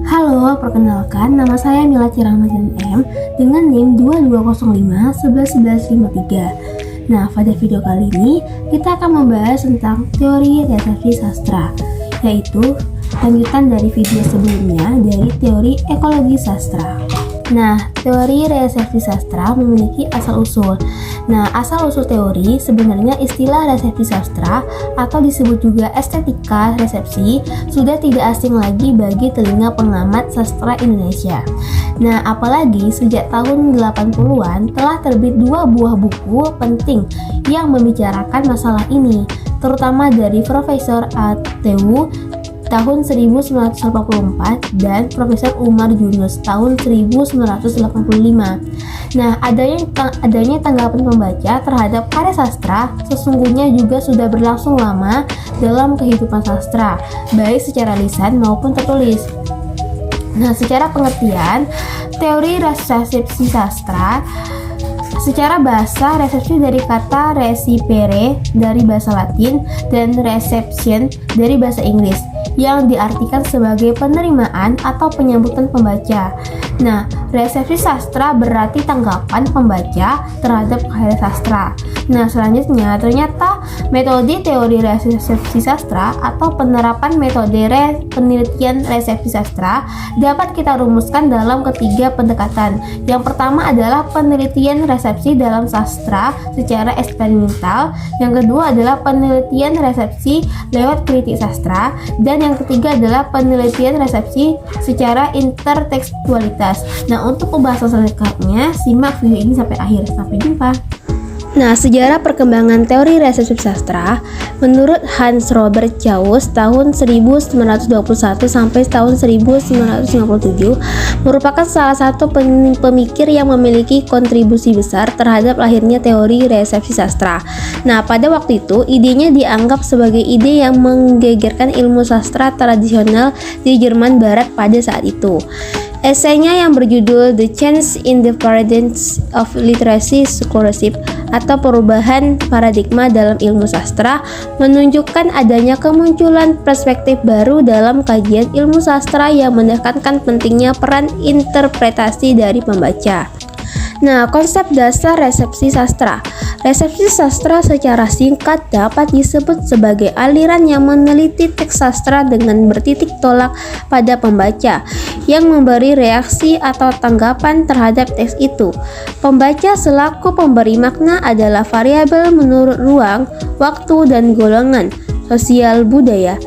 Halo, perkenalkan nama saya Mila Cirahmadan M dengan NIM 2205 111153. Nah, pada video kali ini kita akan membahas tentang teori resepsi sastra, yaitu lanjutan dari video sebelumnya dari teori ekologi sastra. Nah, teori resepsi sastra memiliki asal-usul. Nah, asal-usul teori sebenarnya istilah resepsi sastra atau disebut juga estetika resepsi sudah tidak asing lagi bagi telinga pengamat sastra Indonesia. Nah, apalagi sejak tahun 80-an telah terbit dua buah buku penting yang membicarakan masalah ini, terutama dari Profesor A.T.W. tahun 1984 dan Profesor Umar Yunus tahun 1985. Nah, adanya tanggapan pembaca terhadap karya sastra sesungguhnya juga sudah berlangsung lama dalam kehidupan sastra, baik secara lisan maupun tertulis. Nah, secara pengertian, teori resepsi sastra secara bahasa, resepsi dari kata recipere dari bahasa Latin dan reception dari bahasa Inggris yang diartikan sebagai penerimaan atau penyambutan pembaca. Nah, resepsi sastra berarti tanggapan pembaca terhadap karya sastra. Nah, selanjutnya ternyata metode teori resepsi sastra atau penerapan metode penelitian resepsi sastra dapat kita rumuskan dalam ketiga pendekatan. Yang pertama adalah penelitian resepsi dalam sastra secara eksperimental, yang kedua adalah penelitian resepsi lewat kritik sastra, dan yang ketiga adalah penelitian resepsi secara intertekstualitas. Nah, untuk pembahasan selengkapnya simak video ini sampai akhir. Sampai jumpa. Nah, sejarah perkembangan teori resepsi sastra menurut Hans Robert Jauss tahun 1921 sampai tahun 1957 merupakan salah satu pemikir yang memiliki kontribusi besar terhadap lahirnya teori resepsi sastra. Nah, pada waktu itu idenya dianggap sebagai ide yang menggegerkan ilmu sastra tradisional di Jerman Barat pada saat itu. Esainya yang berjudul The Change in the Paradigm of Literary Scholarship atau perubahan paradigma dalam ilmu sastra menunjukkan adanya kemunculan perspektif baru dalam kajian ilmu sastra yang menekankan pentingnya peran interpretasi dari pembaca. Nah, konsep dasar resepsi sastra. Resepsi sastra secara singkat dapat disebut sebagai aliran yang meneliti teks sastra dengan bertitik tolak pada pembaca yang memberi reaksi atau tanggapan terhadap teks itu. Pembaca selaku pemberi makna adalah variabel menurut ruang, waktu, dan golongan sosial budaya.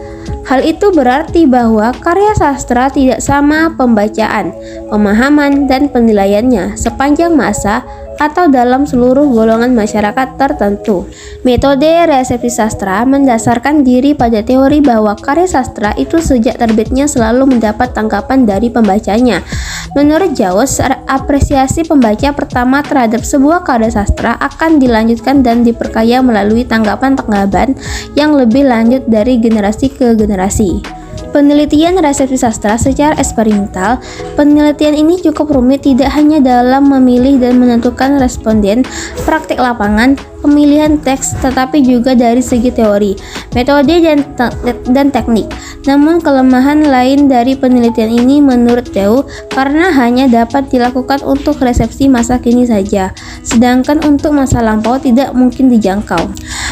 Hal itu berarti bahwa karya sastra tidak sama pembacaan, pemahaman, dan penilaiannya sepanjang masa atau dalam seluruh golongan masyarakat tertentu. Metode resepsi sastra mendasarkan diri pada teori bahwa karya sastra itu sejak terbitnya selalu mendapat tanggapan dari pembacanya. Menurut Jauss, apresiasi pembaca pertama terhadap sebuah karya sastra akan dilanjutkan dan diperkaya melalui tanggapan-tanggapan yang lebih lanjut dari generasi ke generasi. Penelitian resepsi sastra secara eksperimental. Penelitian ini cukup rumit tidak hanya dalam memilih dan menentukan responden, praktik lapangan, pemilihan teks, tetapi juga dari segi teori, metode, dan teknik. Namun kelemahan lain dari penelitian ini menurut Tew karena hanya dapat dilakukan untuk resepsi masa kini saja, sedangkan untuk masa lampau tidak mungkin dijangkau.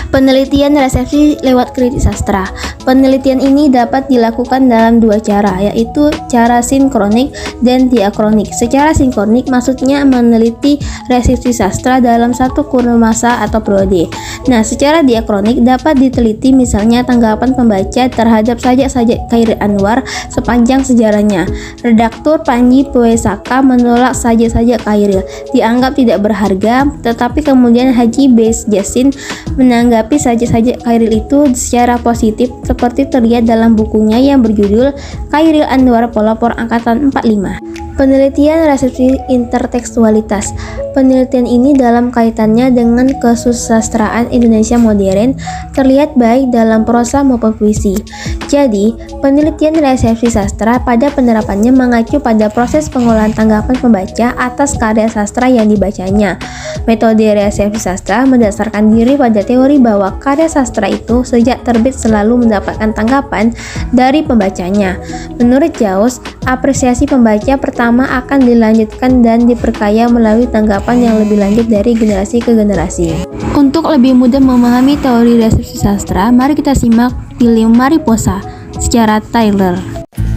Penelitian resepsi lewat kritik sastra. Penelitian ini dapat dilakukan dalam dua cara, yaitu cara sinkronik dan diakronik. Secara sinkronik maksudnya meneliti resepsi sastra dalam satu kurun masa atau periode. Nah, secara diakronik dapat diteliti misalnya tanggapan pembaca terhadap sajak-sajak Chairil Anwar sepanjang sejarahnya. Redaktur Panji Puesaka menolak sajak-sajak Chairil, dianggap tidak berharga, tetapi kemudian Haji B. Jassin menanggapi sajak-sajak Chairil itu secara positif seperti terlihat dalam bukunya yang berjudul Chairil Anwar Pelopor Angkatan 45. Penelitian resepsi intertekstualitas. Penelitian ini dalam kaitannya dengan kesusastraan Indonesia modern terlihat baik dalam prosa maupun puisi. Jadi, penelitian resepsi sastra pada penerapannya mengacu pada proses pengolahan tanggapan pembaca atas karya sastra yang dibacanya. Metode resepsi sastra mendasarkan diri pada teori bahwa karya sastra itu sejak terbit selalu mendapatkan tanggapan dari pembacanya. Menurut Jaus, apresiasi pembaca pertama akan dilanjutkan dan diperkaya melalui tanggapan yang lebih lanjut dari generasi ke generasi. Untuk lebih mudah memahami teori resepsi sastra, mari kita simak film Mariposa secara Tyler.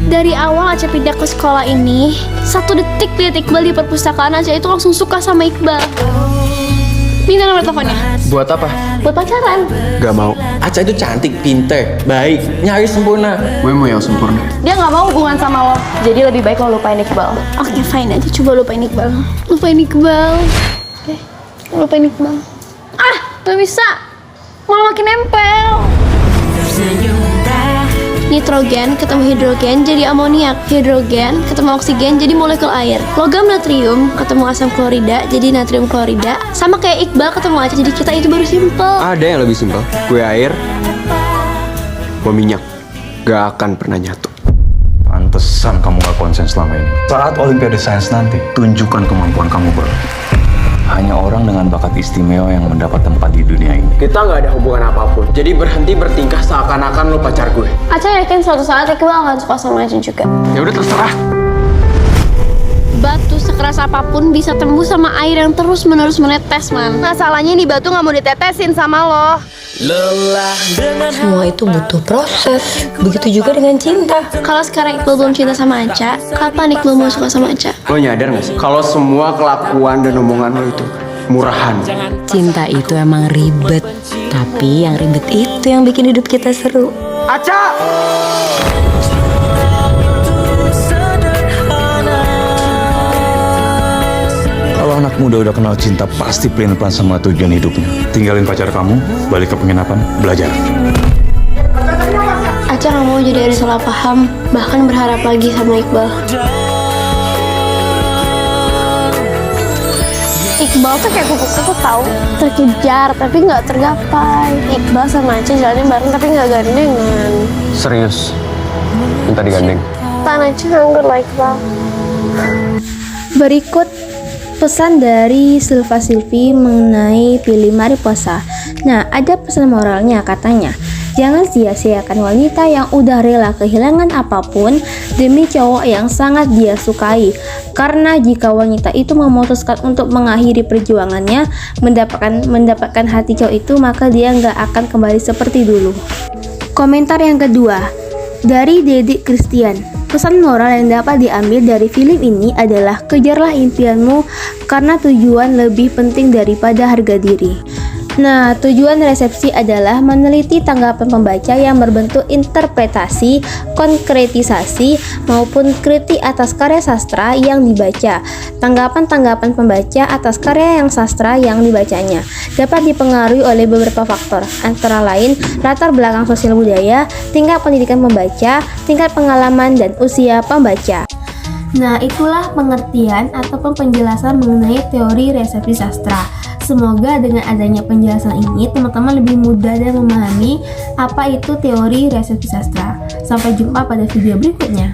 Dari awal Aca pindah ke sekolah ini, 1 detik lihat Iqbal di perpustakaan, Aca itu langsung suka sama Iqbal. Minta nomor teleponnya. Buat apa? Buat pacaran. Gak mau. Aca itu cantik, pinter, baik, nyaris sempurna. Gue mau yang sempurna. Dia nggak mau hubungan sama lo, jadi lebih baik lo lupain Iqbal. Oke, fine aja, coba lupain Iqbal. Lupain Iqbal. Oke, lupain Iqbal. Ah, gak bisa. Malah makin nempel. Nitrogen ketemu hidrogen jadi amoniak, hidrogen ketemu oksigen jadi molekul air, logam natrium ketemu asam klorida jadi natrium klorida, sama kayak Iqbal ketemu Aca, jadi kita itu baru simpel. Ada yang lebih simpel. Gue air, gue minyak. Gak akan pernah nyatu. Pantesan kamu gak konsen selama ini. Saat Olimpiade Sains nanti, tunjukkan kemampuan kamu baru. Hanya orang dengan bakat istimewa yang mendapat tempat di dunia ini. Kita gak ada hubungan apapun. Jadi berhenti bertingkah seakan-akan lo pacar gue. Aca yakin suatu saat Iqbal akan suka sama Aca juga. Ya udah terserah. Batu sekeras apapun bisa tembus sama air yang terus-menerus menetes, man. Masalahnya ini batu nggak mau ditetesin sama lo. Semua itu butuh proses. Begitu juga dengan cinta. Kalau sekarang Iqbal belum cinta sama Aca, kapan Iqbal mau suka sama Aca? Lo nyadar gak sih? Kalau semua kelakuan dan omongan lo itu murahan. Cinta itu emang ribet. Tapi yang ribet itu yang bikin hidup kita seru. Aca! Kalau anak muda udah kenal cinta, pasti pelin-pelan sama tujuan hidupnya. Tinggalin pacar kamu, balik ke penginapan, belajar. Aca nggak mau jadi ada salah paham, bahkan berharap lagi sama Iqbal. Iqbal tuh kayak kupu-kupu tahu, terkejar tapi nggak tergapai. Iqbal sama Aca jalannya bareng tapi nggak gandengan. Serius? Minta digandeng? Tan Aca nganggur lah Iqbal. Berikut pesan dari Silva Silvi mengenai film Mariposa. Nah, ada pesan moralnya katanya. Jangan sia-siakan wanita yang udah rela kehilangan apapun demi cowok yang sangat dia sukai. Karena jika wanita itu memutuskan untuk mengakhiri perjuangannya, mendapatkan hati cowok itu, maka dia nggak akan kembali seperti dulu. Komentar yang kedua dari Dedik Christian. Pesan moral yang dapat diambil dari film ini adalah kejarlah impianmu karena tujuan lebih penting daripada harga diri. Nah, tujuan resepsi adalah meneliti tanggapan pembaca yang berbentuk interpretasi, konkretisasi, maupun kritik atas karya sastra yang dibaca. Tanggapan-tanggapan pembaca atas karya yang sastra yang dibacanya dapat dipengaruhi oleh beberapa faktor, antara lain latar belakang sosial budaya, tingkat pendidikan pembaca, tingkat pengalaman, dan usia pembaca. Nah, itulah pengertian ataupun penjelasan mengenai teori resepsi sastra. Semoga dengan adanya penjelasan ini, teman-teman lebih mudah dan memahami apa itu teori resepsi sastra. Sampai jumpa pada video berikutnya.